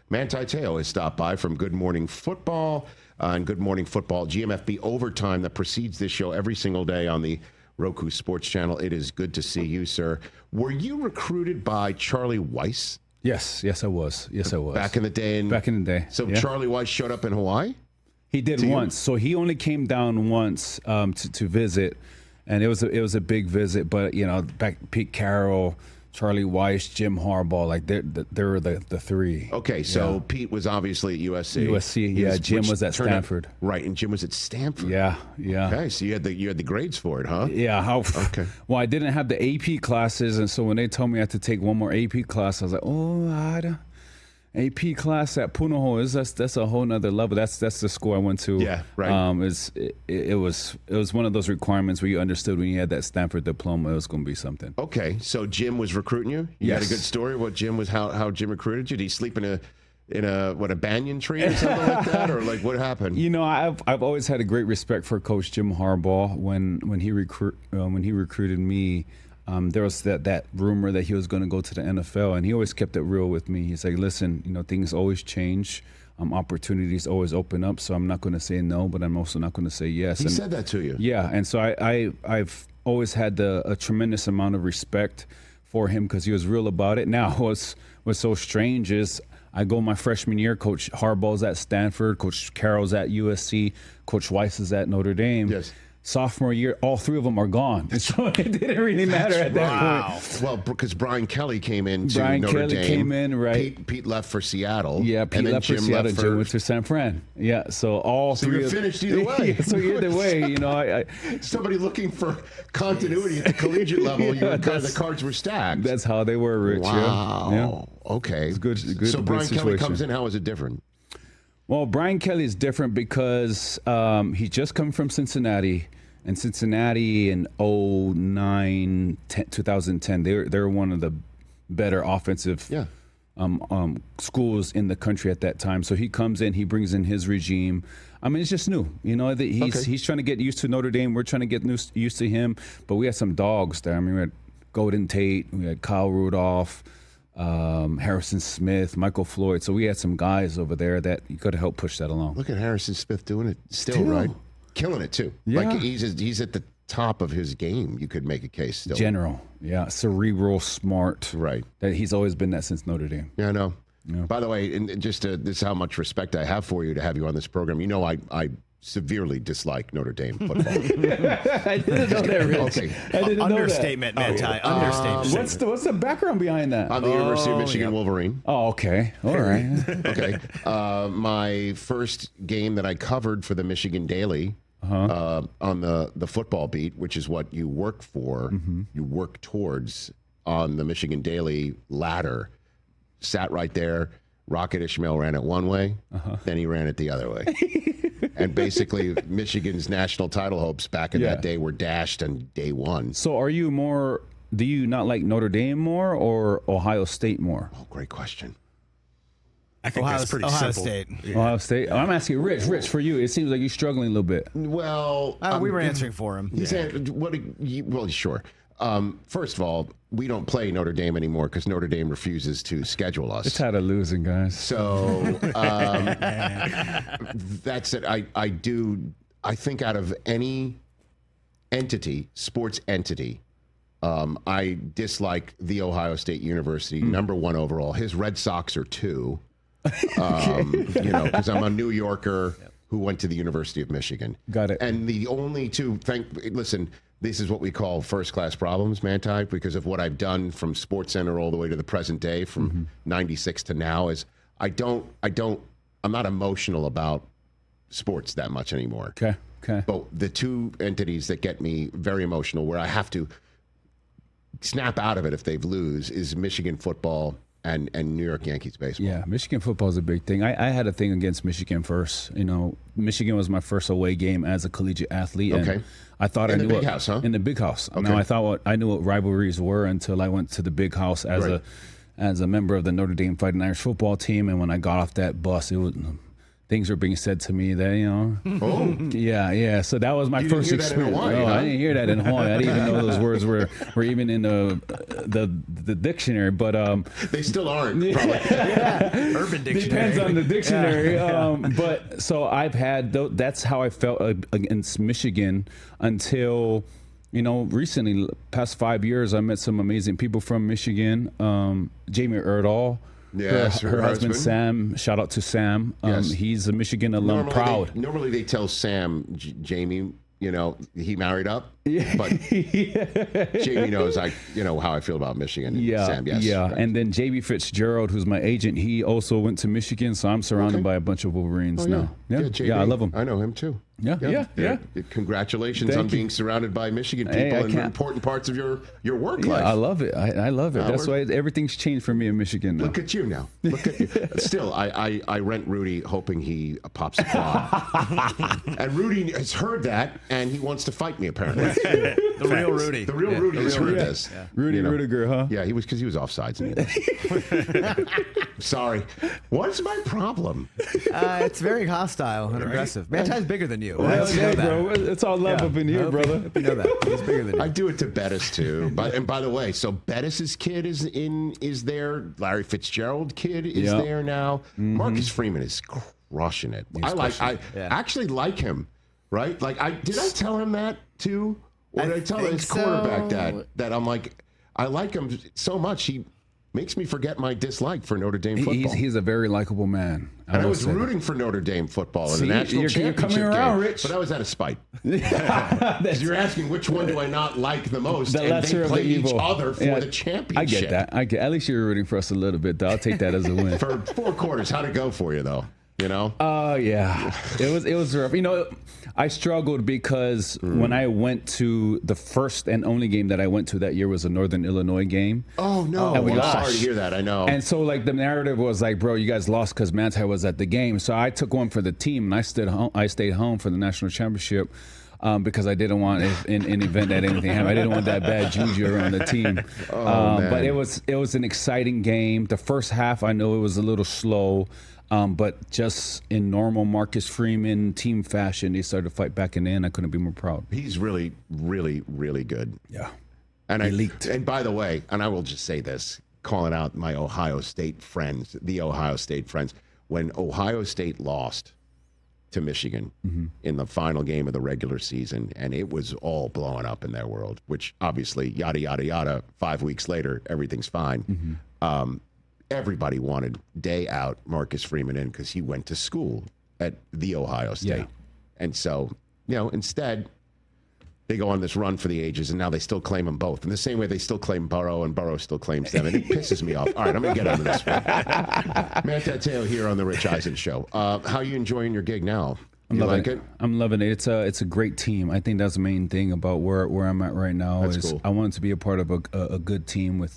Manti Te'o has stopped by from Good Morning Football and Good Morning Football GMFB Overtime that precedes this show every single day on the Roku Sports Channel. It is good to see you, sir. Were you recruited by Charlie Weiss? Yes, I was. Back in the day? Back in the day. So Charlie Weiss showed up in Hawaii? He did once. So he only came down once to visit, and it was a big visit. But back Pete Carroll, Charlie Weiss, Jim Harbaugh, like they were the three. Okay, so Pete was obviously at USC. USC, Jim was at Stanford. Right, and Jim was at Stanford. Yeah. Okay, so you had the grades for it, huh? Yeah. Okay. Well, I didn't have the AP classes, and so when they told me I had to take one more AP class, I was like, AP class at Punahou that's a whole nother level. That's the school I went to. Yeah, right. It was one of those requirements where you understood when you had that Stanford diploma it was going to be something. Okay, so Jim was recruiting you. You had a good story. What Jim was how Jim recruited you? Did he sleep in a banyan tree or something like that, or like what happened? I've always had a great respect for Coach Jim Harbaugh. When he recruited me. There was that rumor that he was going to go to the NFL, and he always kept it real with me. He's like, listen, things always change. Opportunities always open up, so I'm not going to say no, but I'm also not going to say yes. He said that to you? Yeah, and so I've always had a tremendous amount of respect for him because he was real about it. Now, what's so strange is I go my freshman year, Coach Harbaugh's at Stanford, Coach Carroll's at USC, Coach Weiss is at Notre Dame. Yes. Sophomore year, all three of them are gone. So it didn't really matter at that point. Well, because Brian Kelly came in to Notre Dame. Brian Kelly came in, right. Pete left for Seattle. Yeah, Pete left for Seattle. Jim went to San Fran. Yeah, so all three. So you're finished either way. So either way, I somebody looking for continuity at the collegiate level, the cards were stacked. That's how they were, Rich. Wow. Yeah. Okay. It's good. So Brian Kelly comes in. How is it different? Well, Brian Kelly is different because he just come from Cincinnati. And Cincinnati in 2010, they're one of the better offensive schools in the country at that time. So he comes in, he brings in his regime. I mean, it's just new. He's trying to get used to Notre Dame. We're trying to get used to him. But we had some dogs there. I mean, we had Golden Tate, we had Kyle Rudolph, Harrison Smith, Michael Floyd. So we had some guys over there that you could help push that along. Look at Harrison Smith doing it still. Right? Killing it too. Yeah. Like he's at the top of his game. You could make a case still. General, cerebral, smart. Right. That he's always been that since Notre Dame. Yeah, I know. Yeah. By the way, and just this is how much respect I have for you to have you on this program. I severely dislike Notre Dame football. I didn't know that, Rich. Okay. I didn't understatement, know that. Manti. Understatement. What's the background behind that? I'm the University of Michigan Wolverine. Oh, okay. All right. Okay. My first game that I covered for the Michigan Daily on the football beat, which is what you work for, you work towards on the Michigan Daily ladder, sat right there. Rocket Ishmael ran it one way, then he ran it the other way. And basically, Michigan's national title hopes back in that day were dashed on day one. So are you more, do you not like Notre Dame more or Ohio State more? Oh, great question. I think that's pretty Ohio simple. State. Yeah. Ohio State. I'm asking Rich, for you. It seems like you're struggling a little bit. Well, We were answering for him. Well, sure. First of all, we don't play Notre Dame anymore because Notre Dame refuses to schedule us. It's tired of losing, guys. So that's it. I think out of any entity, sports entity, I dislike the Ohio State University, number one overall. His Red Sox are two, because I'm a New Yorker who went to the University of Michigan. Got it. And the only two, listen, this is what we call first-class problems, Manti, because of what I've done from SportsCenter all the way to the present day, from 96 to now, is I'm not emotional about sports that much anymore. Okay. But the two entities that get me very emotional, where I have to snap out of it if they lose, is Michigan football and New York Yankees baseball. Yeah, Michigan football is a big thing. I had a thing against Michigan first. Michigan was my first away game as a collegiate athlete. And okay. I thought in the big house, huh? In the big house. Okay. Now I knew what rivalries were until I went to the big house as a member of the Notre Dame Fighting Irish football team. And when I got off that bus, things were being said to me that, yeah. So that was my first experience. I didn't hear that in Hawaii. I didn't even know those words were even in the dictionary. But they still aren't. Probably. Urban Dictionary depends on the dictionary. But so I've had that's how I felt against Michigan until. Recently, past 5 years, I met some amazing people from Michigan. Jamie Erdahl. Yes, her husband Sam. Shout out to Sam. Yes. He's a Michigan alum, proud. Normally they tell Sam, Jamie, he married up. Yeah. But Jamie knows how I feel about Michigan. Yeah, Sam, yes. Yeah. Right. And then JB Fitzgerald, who's my agent, he also went to Michigan, so I'm surrounded by a bunch of Wolverines now. Yeah, JB, I love him. I know him too. Yeah. Congratulations on being surrounded by Michigan people in important parts of your work life. I love it. I love it. That's why everything's changed for me in Michigan now. Look at you now. Look at you. Still, I rent Rudy hoping he pops a quad. And Rudy has heard that, and he wants to fight me, apparently. The real Rudy. The real Rudy has heard this. Yeah. Rudy Rudiger, huh? Yeah, because he was offsides. Sorry. What's my problem? It's very hostile and aggressive. Manti's bigger than you. Bro. It's all love up in here, brother. You know that. He's bigger than you. I do it to Bettis too. And by the way, so Bettis's kid is there. Larry Fitzgerald kid is there now. Mm-hmm. Marcus Freeman is crushing it. I actually like him. Right? Did I tell him that too? Or did I tell his quarterback that I'm like, I like him so much he makes me forget my dislike for Notre Dame football. He's a very likable man. I was rooting for Notre Dame football in the national championship you're coming around, Rich. But I was out of spite. You're asking which one do I not like the most, the and they played each other for the championship. I get that. At least you're rooting for us a little bit, though. I'll take that as a win. For 4 quarters, how'd it go for you, though? Yeah. It was rough. I struggled because when I went to the first and only game that I went to that year was a Northern Illinois game. Oh, no. And we I'm lost. sorry to hear that. I know. And so, the narrative was bro, you guys lost because Manti was at the game. So I took one for the team, and I stayed home for the national championship because I didn't want, in event that anything happened, I didn't want that bad juju around the team. But it was an exciting game. The first half, I know it was a little slow. But just in normal Marcus Freeman team fashion, they started to fight back in the end. I couldn't be more proud. He's really, really, really good. Yeah. And elite. And by the way, and I will just say this, calling out my Ohio State friends, when Ohio State lost to Michigan in the final game of the regular season, and it was all blowing up in their world, which obviously, yada, yada, yada, 5 weeks later, everything's fine. Everybody wanted day out Marcus Freeman in because he went to school at the Ohio State. Yeah. And so, instead, they go on this run for the ages, and now they still claim them both. In the same way they still claim Burrow, and Burrow still claims them. And it pisses me off. All right, I'm going to get out of this one. Manti Te'o here on the Rich Eisen Show. How are you enjoying your gig now? I'm loving it. It's a great team. I think that's the main thing about where I'm at right now. That's cool. I want to be a part of a good team with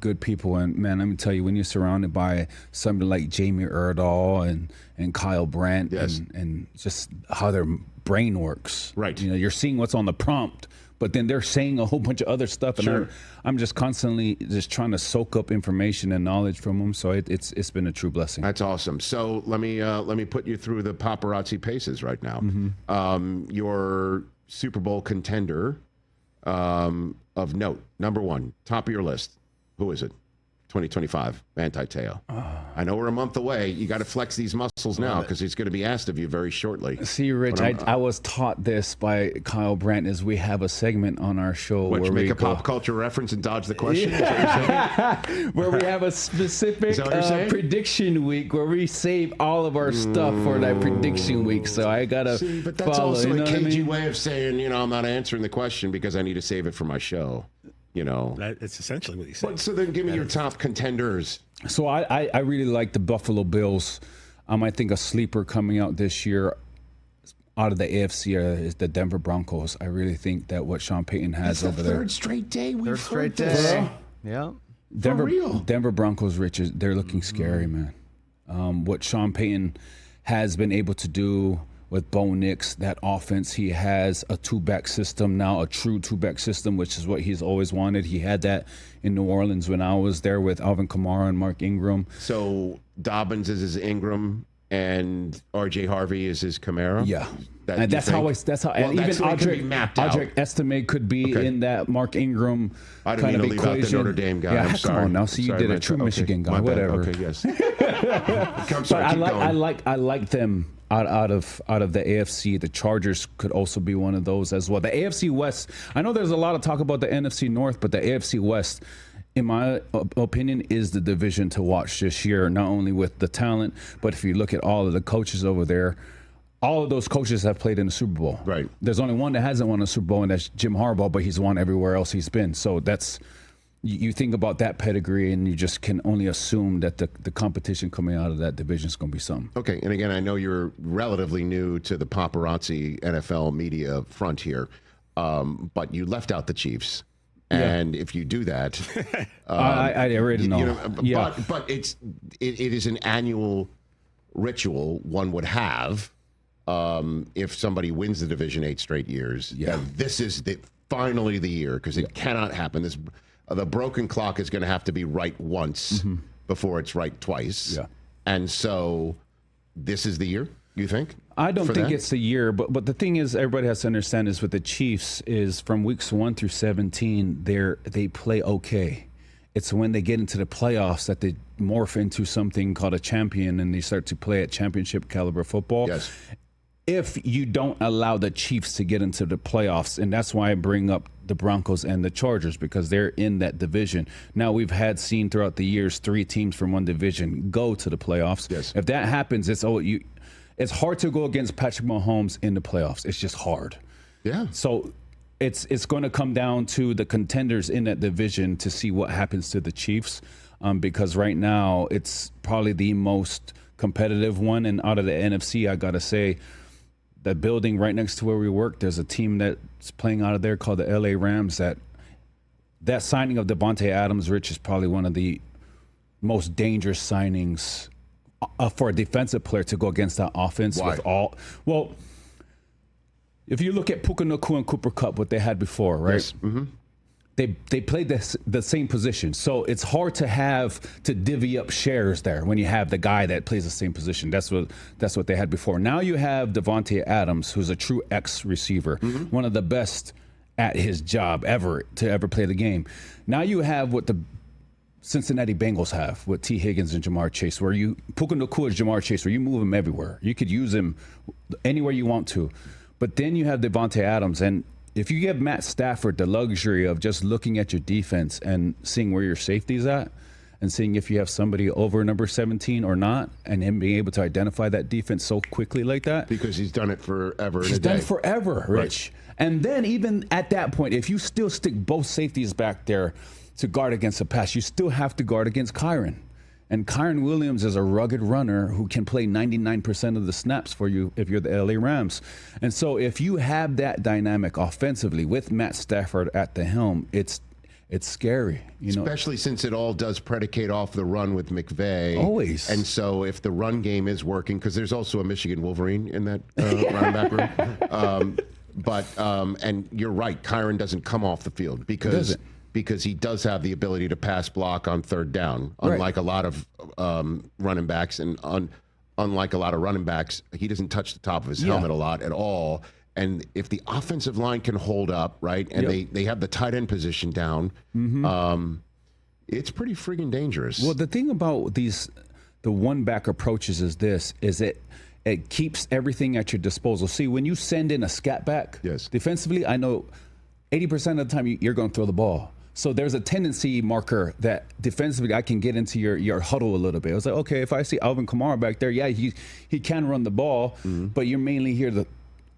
good people. And man, let me tell you, when you're surrounded by somebody like Jamie Erdahl and Kyle Brandt and just how their brain works. Right. You're seeing what's on the prompt, but then they're saying a whole bunch of other stuff. And I'm just constantly just trying to soak up information and knowledge from them. So it's been a true blessing. That's awesome. So let me put you through the paparazzi paces right now. Your Super Bowl contender of note, number one, top of your list. Who is it? 2025, Manti Te'o. I know we're a month away. You got to flex these muscles now because it's going to be asked of you very shortly. See, Rich, I was taught this by Kyle Brandt as we have a segment on our show where we make a pop culture reference and dodge the question. Where we have a specific prediction week where we save all of our stuff for that prediction week. So I got to but that's follow, also a cagey way of saying, I'm not answering the question because I need to save it for my show. That's essentially what you said. So then give me your top contenders. So I really like the Buffalo Bills. I think a sleeper coming out this year out of the AFC is the Denver Broncos. I really think that what Sean Payton has over there. Third straight day we've heard this. Day. Yeah. Denver Broncos, Rich, they're looking scary, man. What Sean Payton has been able to do with Bo Nix, that offense, he has a two-back system now, a true two-back system, which is what he's always wanted. He had that in New Orleans when I was there with Alvin Kamara and Mark Ingram. So Dobbins is his Ingram, and R.J. Harvey is his Camaro. Yeah. And that's how and even Audric Estime could be in that Mark Ingram I didn't kind mean of to leave equation. out the Notre Dame guy. Yeah, I'm sorry. Come on now. See, you did a true Michigan guy. Whatever. Okay, yes. I'm sorry, I like them out of the AFC. The Chargers could also be one of those as well. The AFC West. I know there's a lot of talk about the NFC North, but the AFC West, in my opinion, is the division to watch this year. Not only with the talent, but if you look at all of the coaches over there. All of those coaches have played in the Super Bowl. Right. There's only one that hasn't won a Super Bowl, and that's Jim Harbaugh, but he's won everywhere else he's been. So that's, you think about that pedigree, and you just can only assume that the competition coming out of that division is going to be something. Okay, and again, I know you're relatively new to the paparazzi NFL media front here, but you left out the Chiefs. And if you do that, I already know. But it is an annual ritual one would have. If somebody wins the division 8 straight years, this is finally the year, because it cannot happen. The broken clock is going to have to be right once before it's right twice. Yeah. And so this is the year, you think? I don't think it's the year, but the thing is, everybody has to understand is with the Chiefs is from weeks 1 through 17, they play okay. It's when they get into the playoffs that they morph into something called a champion, and they start to play at championship caliber football. Yes. If you don't allow the Chiefs to get into the playoffs, and that's why I bring up the Broncos and the Chargers, because they're in that division. Now, we've seen throughout the years 3 teams from one division go to the playoffs. Yes. If that happens, it's hard to go against Patrick Mahomes in the playoffs. It's just hard. Yeah. So it's going to come down to the contenders in that division to see what happens to the Chiefs, because right now it's probably the most competitive one. And out of the NFC, I got to say, that building right next to where we work, there's a team that's playing out of there called the LA Rams. That signing of Davante Adams, Rich, is probably one of the most dangerous signings for a defensive player to go against that offense. Why? Well, if you look at Puka Nacua and Cooper Kupp, what they had before, right? Yes. Mm-hmm. They played the same position. So it's hard to divvy up shares there when you have the guy that plays the same position. That's what they had before. Now you have Davante Adams, who's a true X receiver, one of the best at his job to ever play the game. Now you have what the Cincinnati Bengals have with T. Higgins and Jamar Chase, where Puka Nacua is Jamar Chase, where you move him everywhere. You could use him anywhere you want to. But then you have Davante Adams, and if you give Matt Stafford the luxury of just looking at your defense and seeing where your safety's at and seeing if you have somebody over number 17 or not, and him being able to identify that defense so quickly like that. Because he's done it forever. He's done it forever, Rich. Right. And then even at that point, if you still stick both safeties back there to guard against the pass, you still have to guard against Kyren. And Kyren Williams is a rugged runner who can play 99% of the snaps for you if you're the LA Rams. And so if you have that dynamic offensively with Matt Stafford at the helm, it's scary. Especially since it all does predicate off the run with McVay. Always. And so if the run game is working, because there's also a Michigan Wolverine in that running back room. And you're right, Kyren doesn't come off the field because he does have the ability to pass block on third down, unlike a lot of running backs. And unlike a lot of running backs, he doesn't touch the top of his helmet a lot at all. And if the offensive line can hold up, right, and they have the tight end position down, it's pretty friggin' dangerous. Well, the thing about the one-back approaches is it keeps everything at your disposal. See, when you send in a scat back defensively, I know 80% of the time you're going to throw the ball. So there's a tendency marker that defensively I can get into your huddle a little bit. I was like, okay, if I see Alvin Kamara back there, he can run the ball, but you're mainly here to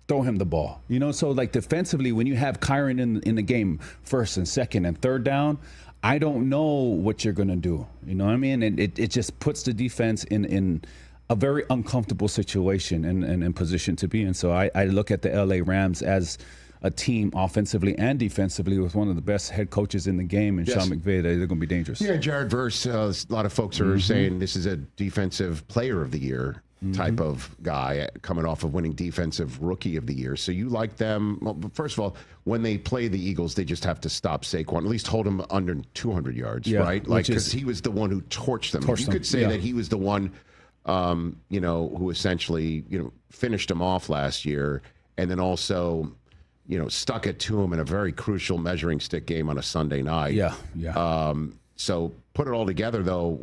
throw him the ball. So like defensively, when you have Kyren in the game, first and second and third down, I don't know what you're going to do. You know what I mean? And it just puts the defense in a very uncomfortable situation and position to be in. So I look at the LA Rams as a team offensively and defensively with one of the best head coaches in the game, and Sean McVay. They're going to be dangerous. Yeah, Jared Verse, a lot of folks are saying this is a defensive player of the year type of guy coming off of winning defensive rookie of the year. So you like them. Well, first of all, when they play the Eagles, they just have to stop Saquon, at least hold him under 200 yards, right? Like, because he was the one who torched them. You could say that he was the one who essentially, finished him off last year, and then also, stuck it to him in a very crucial measuring stick game on a Sunday night. Yeah. So put it all together, though,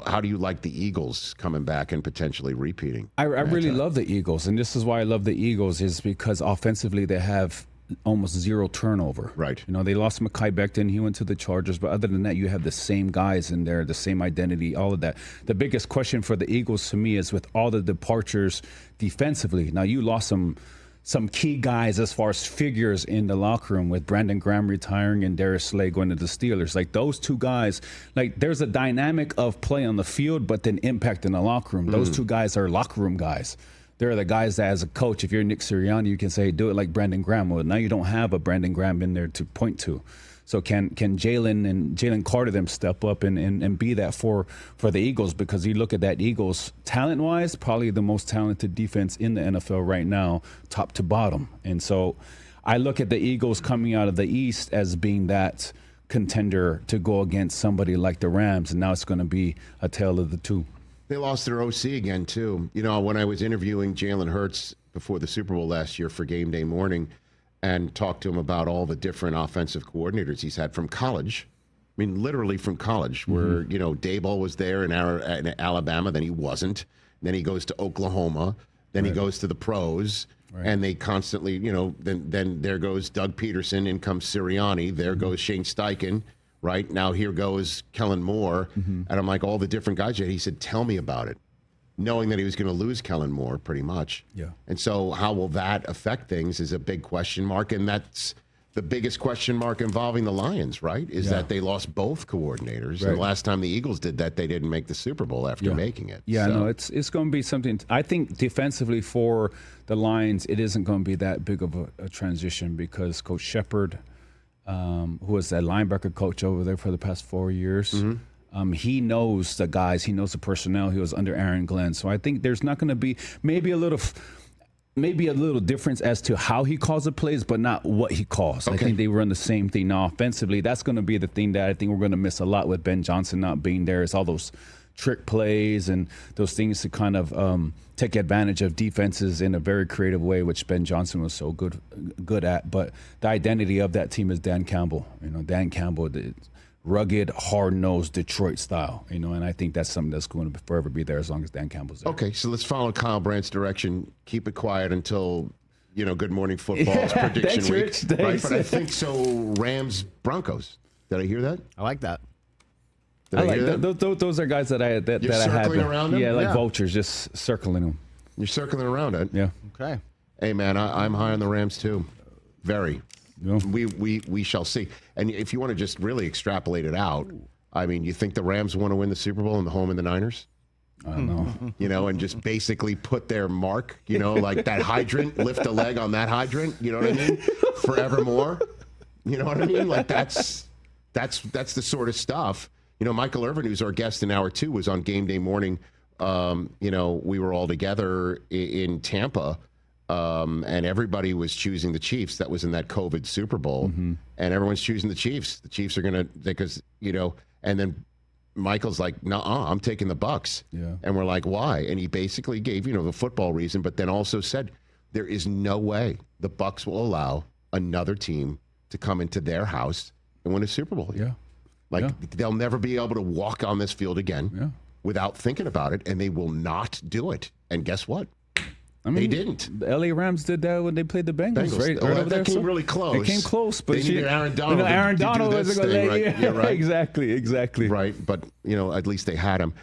how do you like the Eagles coming back and potentially repeating? I really love the Eagles, and this is why I love the Eagles, is because offensively they have almost zero turnover. Right. They lost Mekhi Becton. He went to the Chargers. But other than that, you have the same guys in there, the same identity, all of that. The biggest question for the Eagles to me is with all the departures defensively. Now, you lost some key guys as far as figures in the locker room with Brandon Graham retiring and Darius Slay going to the Steelers. Like those two guys, there's a dynamic of play on the field, but then impact in the locker room. Those two guys are locker room guys. They're the guys that, as a coach, if you're Nick Sirianni, you can say, do it like Brandon Graham. Well, now you don't have a Brandon Graham in there to point to. So can Jalen Carter them step up and be that for the Eagles? Because you look at that Eagles, talent-wise, probably the most talented defense in the NFL right now, top to bottom. And so I look at the Eagles coming out of the East as being that contender to go against somebody like the Rams, and now it's going to be a tale of the two. They lost their OC again, too. When I was interviewing Jalen Hurts before the Super Bowl last year for Game Day Morning and talked to him about all the different offensive coordinators he's had from college, I mean, literally from college, where, Daboll was there in Alabama, then he wasn't. Then he goes to Oklahoma. Then he goes to the pros. Right. And they constantly, then there goes Doug Peterson, in comes Sirianni. There goes Shane Steichen. Right now, here goes Kellen Moore, and I'm like, all the different guys. He said, "Tell me about it," knowing that he was going to lose Kellen Moore, pretty much. Yeah. And so, how will that affect things is a big question mark, and that's the biggest question mark involving the Lions. Right? Is that they lost both coordinators, and the last time the Eagles did that, they didn't make the Super Bowl after making it. Yeah, no, it's going to be something. I think defensively for the Lions, it isn't going to be that big of a transition because Coach Shepard, who was that linebacker coach over there for the past 4 years. He knows the guys. He knows the personnel. He was under Aaron Glenn. So I think there's not going to be maybe a little difference as to how he calls the plays, but not what he calls. Okay. I think they run the same thing. Now, offensively, that's going to be the thing that I think we're going to miss a lot with Ben Johnson not being there. It's all those trick plays and those things to kind of take advantage of defenses in a very creative way, which Ben Johnson was so good at. But the identity of that team is Dan Campbell. Dan Campbell, the rugged, hard-nosed Detroit style. And I think that's something that's going to forever be there as long as Dan Campbell's there. Okay, so let's follow Kyle Brandt's direction. Keep it quiet until Good Morning Football's prediction thanks, week. Rich, thanks. Right, but I think so. Rams Broncos. Did I hear that? I like that. I like that. Those are guys that I had. You're circling around them? Yeah, like vultures, just circling them. You're circling around it. Yeah. Okay. Hey man, I'm high on the Rams too. Very. Yeah. We shall see. And if you want to just really extrapolate it out, I mean, you think the Rams want to win the Super Bowl in the home of the Niners? I don't know. And just basically put their mark, like that hydrant, lift a leg on that hydrant, you know what I mean? Forevermore. You know what I mean? Like that's the sort of stuff. Michael Irvin, who's our guest in hour 2, was on Game Day Morning. We were all together in Tampa, and everybody was choosing the Chiefs. That was in that COVID Super Bowl, and everyone's choosing the Chiefs. The Chiefs are going to, because, and then Michael's like, "Nuh-uh, I'm taking the Bucs." Yeah. And we're like, "Why?" And he basically gave, the football reason, but then also said, there is no way the Bucs will allow another team to come into their house and win a Super Bowl. Yeah. They'll never be able to walk on this field again without thinking about it, and they will not do it. And guess what? They didn't. The LA Rams did that when they played the Bengals. Right? That came really close. It came close, but they needed Aaron Donald. Aaron Donald was going to right? Yeah, right. Exactly. Right, but at least they had him.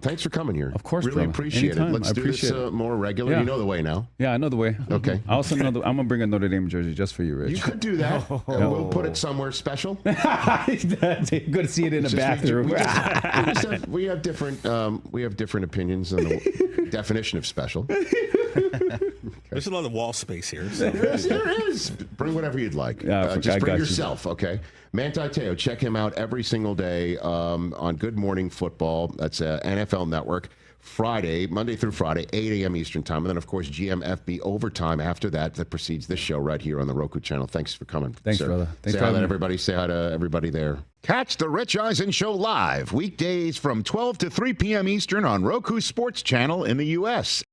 Thanks for coming here. Of course, really brother. Appreciate Anytime. it. Let's do this more regular. Yeah. You know the way now. Yeah, I know the way. Okay. I also know I'm gonna bring a Notre Dame jersey just for you, Rich. You could do that. And we'll put it somewhere special. Good to see it in the bathroom. We have different opinions on the definition of special. There's a lot of wall space here. So. There is. Bring whatever you'd like. Just bring yourself, okay? Manti Te'o, check him out every single day on Good Morning Football. That's NFL Network. Friday, Monday through Friday, 8 a.m. Eastern Time. And then, of course, GMFB overtime after that precedes this show right here on the Roku channel. Thanks for coming. Thanks, brother. Thanks say hi to everybody. Say hi to everybody there. Catch the Rich Eisen Show live weekdays from 12 to 3 p.m. Eastern on Roku Sports Channel in the U.S.